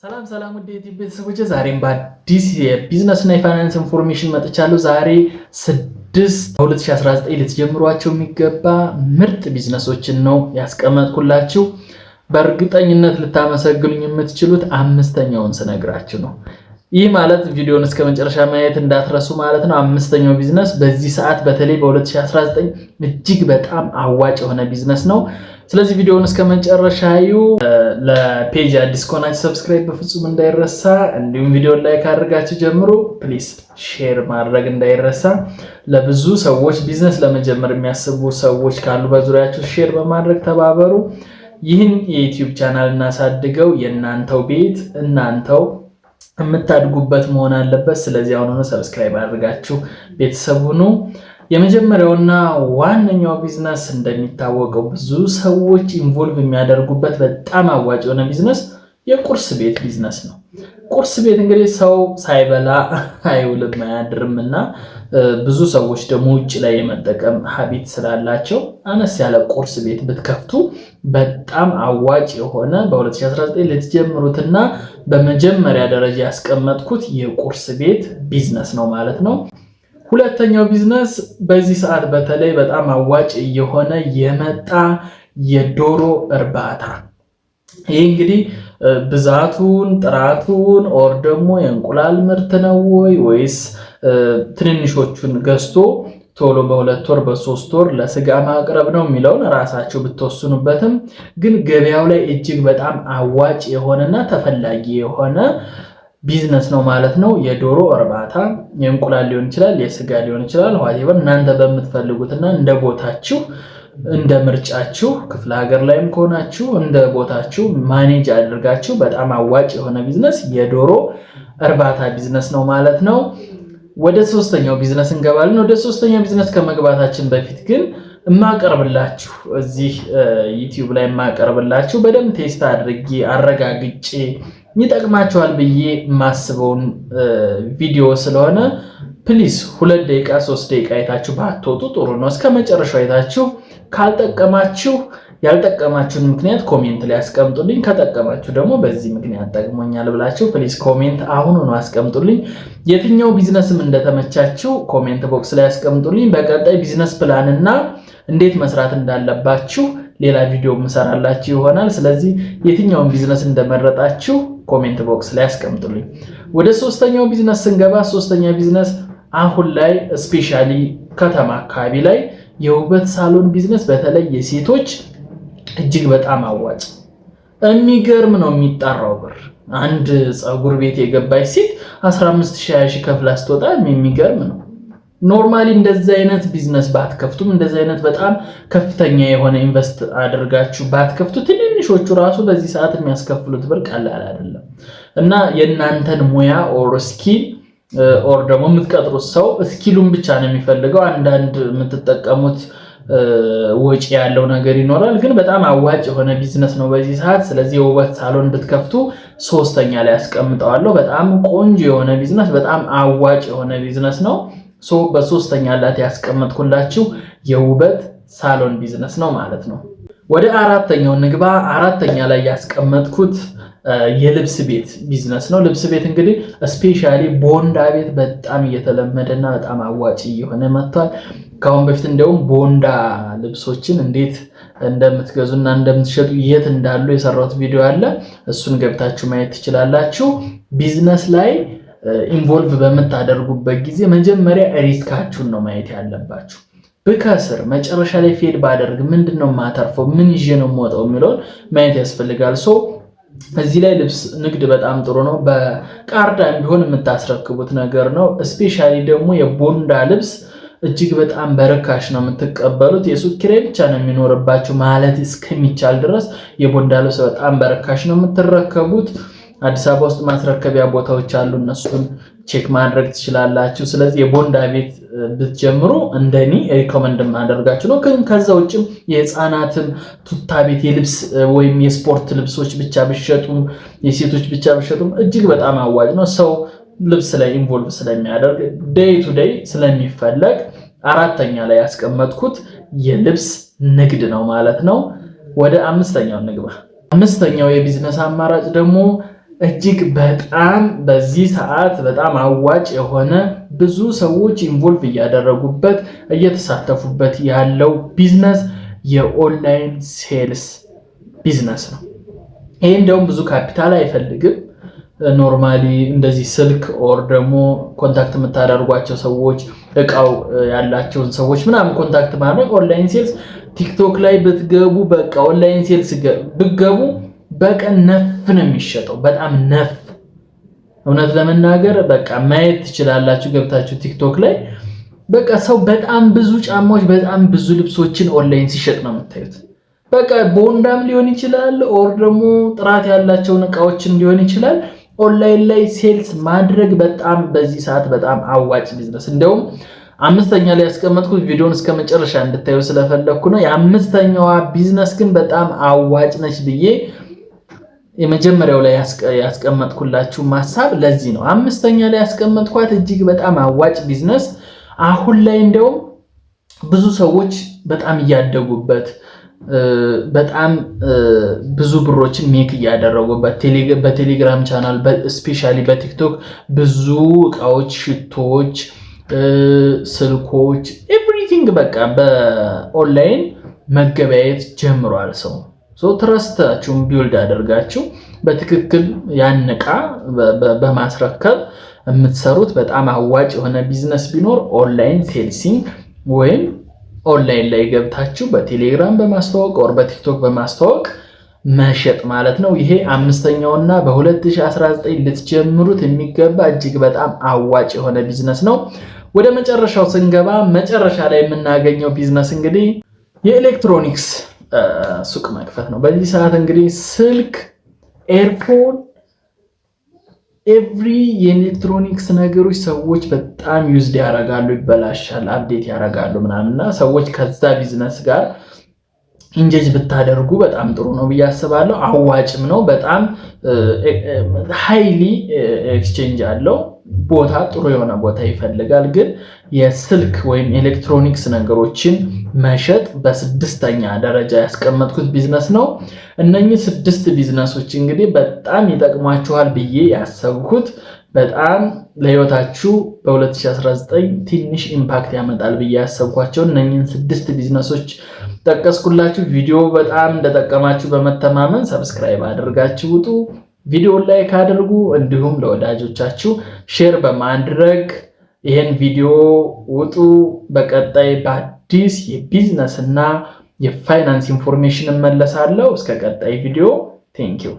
ሰላም ውድ የዩቲዩብ ቤተሰቦች ዛሬም በአዲስ የቢዝነስ እና የፋይናንስ ኢንፎርሜሽን መጥቻለሁ። ዛሬ 2019 ልትጀምሯቸው የሚገባ ምርጥ ቢዝነሶችን ነው ያስቀመጥኩላችሁ። በእርግጠኝነት ልታመሰግኑኝ የምትችሉት አምስተኛውን ስነግራችሁ ነው። ይህ ማለት ቪዲዮውን እስከ መጨረሻ ማየት እንዳትረሱ ማለት ነው። አምስተኛው ቢዝነስ በዚህ ሰዓት በተለይ በ2019 እጅግ በጣም አዋጭ የሆነ ቢዝነስ ነው። ስለዚህ ቪዲዮውን እስከ መጨረሻዩ ለፔጅ አዲስ ከሆናችሁ ሰብስክራይብ በፍጹም እንዳይረሳ፣ እንዲሁም ቪዲዮውን ላይክ አድርጋችሁ ጀምሩ። ፕሊዝ ሼር ማድረግ እንዳይረሳ። ለብዙ ሰዎች ቢዝነስ ለመጀመር የሚያስቡ ሰዎች ካሉ በዙሪያችሁ ሼር በማድረግ ተባበሩ። ይህን የዩቲዩብ ቻናል እናሳድገው። የእናንተው ቤት እናንተው የምታድጉበት መሆን አለበት። ስለዚህ አሁን ሰብስክራይብ አድርጋችሁ ቤተሰብ ሁኑ። የመጀመሪያውና ዋነኛው ቢዝነስ እንደሚታወቀው ብዙ ሰዎች ኢንቮልቭ የሚያደርጉበት በጣም አዋጭ የሆነ ቢዝነስ የቁርስ ቤት ቢዝነስ ነው። ቁርስ ቤት እንግዲህ ሰው ሳይበላ አይውልም አያድርምና ብዙ ሰዎች ደግሞ ውጭ ላይ የመጠቀም ሀቢት ስላላቸው አነስ ያለ ቁርስ ቤት ብትከፍቱ በጣም አዋጭ የሆነ በ2019 ልትጀምሩትና በመጀመሪያ ደረጃ ያስቀመጥኩት የቁርስ ቤት ቢዝነስ ነው ማለት ነው። ሁለተኛው ቢዝነስ በዚህ ሰዓት በተለይ በጣም አዋጭ የሆነ የመጣ የዶሮ እርባታ። ይህ እንግዲህ ብዛቱን ጥራቱን ኦር ደግሞ የእንቁላል ምርት ነው ወይስ ትንንሾቹን ገዝቶ ቶሎ በ2 ወር በ3 ወር ለስጋ ማቅረብ ነው የሚለውን ራሳቸው ብትወስኑበትም ግን ገበያው ላይ እጅግ በጣም አዋጭ የሆነና ተፈላጊ የሆነ ቢዝነስ ነው ማለት ነው። የዶሮ እርባታ የእንቁላል ሊሆን ይችላል፣ የስጋ ሊሆን ይችላል። ሆዋቴቨር እናንተ በምትፈልጉትና እንደ ቦታችሁ እንደ ምርጫችሁ ክፍለ ሀገር ላይም ከሆናችሁ እንደ ቦታችሁ ማኔጅ አድርጋችሁ በጣም አዋጭ የሆነ ቢዝነስ የዶሮ እርባታ ቢዝነስ ነው ማለት ነው። ወደ ሶስተኛው ቢዝነስ እንገባለን። ወደ ሶስተኛው ቢዝነስ ከመግባታችን በፊት ግን የማቀርብላችሁ እዚህ ዩቲዩብ ላይ የማቀርብላችሁ በደንብ ቴስት አድርጌ አረጋግጬ ይጠቅማችኋል ብዬ ማስበውን ቪዲዮ ስለሆነ ፕሊስ 2 ደቂቃ 3 ደቂቃ አይታችሁ ባትወጡ ጥሩ ነው። እስከ መጨረሻው አይታችሁ ካልጠቀማችሁ ያልጠቀማችሁን ምክንያት ኮሜንት ላይ አስቀምጡልኝ። ከጠቀማችሁ ደግሞ በዚህ ምክንያት ጠቅሞኛል ብላችሁ ፕሊስ ኮሜንት አሁኑኑ አስቀምጡልኝ። የትኛው ቢዝነስም እንደተመቻችሁ ኮሜንት ቦክስ ላይ አስቀምጡልኝ። በቀጣይ ቢዝነስ ፕላን እና እንዴት መስራት እንዳለባችሁ ሌላ ቪዲዮ ምሰራላችሁ ይሆናል። ስለዚህ የትኛውን ቢዝነስ እንደመረጣችሁ ኮሜንት ቦክስ ላይ አስቀምጡልኝ። ወደ ሶስተኛው ቢዝነስ ስንገባ ሶስተኛ ቢዝነስ አሁን ላይ ስፔሻሊ ከተማ አካባቢ ላይ የውበት ሳሎን ቢዝነስ በተለይ የሴቶች እጅግ በጣም አዋጭ የሚገርም ነው የሚጣራው ብር። አንድ ፀጉር ቤት የገባች ሴት 15000 ከፍላ ስትወጣ የሚገርም ነው። ኖርማሊ እንደዚህ አይነት ቢዝነስ ባትከፍቱም እንደዚህ አይነት በጣም ከፍተኛ የሆነ ኢንቨስት አድርጋችሁ ባትከፍቱ ትንንሾቹ ራሱ በዚህ ሰዓት የሚያስከፍሉት ብር ቀላል አይደለም እና የእናንተን ሙያ ኦር ስኪል ኦር ደግሞ የምትቀጥሩት ሰው ስኪሉን ብቻ ነው የሚፈልገው። አንዳንድ የምትጠቀሙት ወጪ ያለው ነገር ይኖራል፣ ግን በጣም አዋጭ የሆነ ቢዝነስ ነው በዚህ ሰዓት። ስለዚህ የውበት ሳሎን ብትከፍቱ ሶስተኛ ላይ አስቀምጠዋለሁ። በጣም ቆንጆ የሆነ ቢዝነስ፣ በጣም አዋጭ የሆነ ቢዝነስ ነው። በሶስተኛ ላይ ያስቀመጥኩላችሁ የውበት ሳሎን ቢዝነስ ነው ማለት ነው። ወደ አራተኛው ንግባ። አራተኛ ላይ ያስቀመጥኩት የልብስ ቤት ቢዝነስ ነው። ልብስ ቤት እንግዲህ ስፔሻሊ ቦንዳ ቤት በጣም እየተለመደና በጣም አዋጭ እየሆነ መጥቷል። ካሁን በፊት እንደውም ቦንዳ ልብሶችን እንዴት እንደምትገዙና እንደምትሸጡ የት እንዳሉ የሰራሁት ቪዲዮ አለ። እሱን ገብታችሁ ማየት ትችላላችሁ። ቢዝነስ ላይ ኢንቮልቭ በምታደርጉበት ጊዜ መጀመሪያ ሪስካችሁን ነው ማየት ያለባችሁ። ብከስር መጨረሻ ላይ ፌድ ባደርግ ምንድነው ማተርፈው፣ ምን ይዤ ነው የምወጣው የሚለውን ማየት ያስፈልጋል። እዚህ ላይ ልብስ ንግድ በጣም ጥሩ ነው። በካርዳ ቢሆን የምታስረክቡት ነገር ነው። ስፔሻሊ ደግሞ የቦንዳ ልብስ እጅግ በጣም በርካሽ ነው የምትቀበሉት። የሱቅ ኪራይ ብቻ ነው የሚኖርባችሁ ማለት እስከሚቻል ድረስ የቦንዳ ልብስ በጣም በርካሽ ነው የምትረከቡት። አዲስ አበባ ውስጥ ማስረከቢያ ቦታዎች አሉ፣ እነሱን ቼክ ማድረግ ትችላላችሁ። ስለዚህ የቦንዳ ቤት ብትጀምሩ እንደኔ ሪኮመንድ ማደርጋችሁ ነው። ግን ከዛ ውጭም የህፃናትም ቱታ ቤት የልብስ ወይም የስፖርት ልብሶች ብቻ ብትሸጡም የሴቶች ብቻ ብትሸጡም እጅግ በጣም አዋጭ ነው። ሰው ልብስ ላይ ኢንቮልቭ ስለሚያደርግ ዴይ ቱ ዴይ ስለሚፈለግ አራተኛ ላይ ያስቀመጥኩት የልብስ ንግድ ነው ማለት ነው። ወደ አምስተኛው ንግባ። አምስተኛው የቢዝነስ አማራጭ ደግሞ እጅግ በጣም በዚህ ሰዓት በጣም አዋጭ የሆነ ብዙ ሰዎች ኢንቮልቭ እያደረጉበት እየተሳተፉበት ያለው ቢዝነስ የኦንላይን ሴልስ ቢዝነስ ነው። ይሄ እንደውም ብዙ ካፒታል አይፈልግም። ኖርማሊ እንደዚህ ስልክ ኦር ደግሞ ኮንታክት የምታደርጓቸው ሰዎች እቃው ያላቸውን ሰዎች ምናምን ኮንታክት ማድረግ ኦንላይን ሴልስ ቲክቶክ ላይ ብትገቡ በቃ ኦንላይን ሴልስ ብትገቡ በቀን ነፍ ነው የሚሸጠው። በጣም ነፍ እውነት ለመናገር በቃ ማየት ትችላላችሁ ገብታችሁ ቲክቶክ ላይ በቃ ሰው በጣም ብዙ ጫማዎች በጣም ብዙ ልብሶችን ኦንላይን ሲሸጥ ነው የምታዩት። በቃ ቦንዳም ሊሆን ይችላል ኦር ደግሞ ጥራት ያላቸውን እቃዎችን ሊሆን ይችላል። ኦንላይን ላይ ሴልስ ማድረግ በጣም በዚህ ሰዓት በጣም አዋጭ ቢዝነስ። እንደውም አምስተኛ ላይ ያስቀመጥኩት ቪዲዮውን እስከመጨረሻ እንድታዩ ስለፈለኩ ነው። የአምስተኛዋ ቢዝነስ ግን በጣም አዋጭ ነች ብዬ የመጀመሪያው ላይ ያስቀመጥኩላችሁ ሐሳብ ለዚህ ነው። አምስተኛ ላይ ያስቀመጥኳት እጅግ በጣም አዋጭ ቢዝነስ አሁን ላይ እንደውም ብዙ ሰዎች በጣም እያደጉበት በጣም ብዙ ብሮችን ሜክ እያደረጉበት በቴሌግራም ቻናል ስፔሻሊ በቲክቶክ ብዙ እቃዎች፣ ሽቶዎች፣ ስልኮች ኤቭሪቲንግ በቃ በኦንላይን መገበያየት ጀምሯል። ሰው ትረስታችሁን ቢልድ አድርጋችሁ በትክክል ያን እቃ በማስረከብ የምትሰሩት በጣም አዋጭ የሆነ ቢዝነስ ቢኖር ኦንላይን ሴልሲንግ ወይም ኦንላይን ላይ ገብታችሁ በቴሌግራም በማስተዋወቅ ወር በቲክቶክ በማስተዋወቅ መሸጥ ማለት ነው። ይሄ አምስተኛውና በ2019 ልትጀምሩት የሚገባ እጅግ በጣም አዋጭ የሆነ ቢዝነስ ነው። ወደ መጨረሻው ስንገባ መጨረሻ ላይ የምናገኘው ቢዝነስ እንግዲህ የኤሌክትሮኒክስ ሱቅ መክፈት ነው። በዚህ ሰዓት እንግዲህ ስልክ፣ ኤርፎን ኤቭሪ የኤሌክትሮኒክስ ነገሮች ሰዎች በጣም ዩዝድ ያደርጋሉ፣ ይበላሻል፣ አፕዴት ያደርጋሉ ምናምንና ሰዎች ከዛ ቢዝነስ ጋር ኢንጌጅ ብታደርጉ በጣም ጥሩ ነው ብዬ አስባለሁ። አዋጭም ነው። በጣም ሃይሊ ኤክስቼንጅ አለው። ቦታ ጥሩ የሆነ ቦታ ይፈልጋል። ግን የስልክ ወይም ኤሌክትሮኒክስ ነገሮችን መሸጥ በስድስተኛ ደረጃ ያስቀመጥኩት ቢዝነስ ነው። እነኚህ 6 ቢዝነሶች እንግዲህ በጣም ይጠቅሟችኋል ብዬ ያሰብኩት በጣም ለህይወታችሁ በ2019 ትንሽ ኢምፓክት ያመጣል ብዬ ያሰብኳቸው እነኚህን 6 ቢዝነሶች ጠቀስኩላችሁ። ቪዲዮ በጣም እንደጠቀማችሁ በመተማመን ሰብስክራይብ አድርጋችሁ ውጡ። ቪዲዮ ላይክ አድርጉ። እንዲሁም ለወዳጆቻችሁ ሼር በማድረግ ይሄን ቪዲዮ ውጡ። በቀጣይ በአዲስ የቢዝነስ እና የፋይናንስ ኢንፎርሜሽን እመለሳለሁ። እስከ ቀጣይ ቪዲዮ ቴንክ ዩ።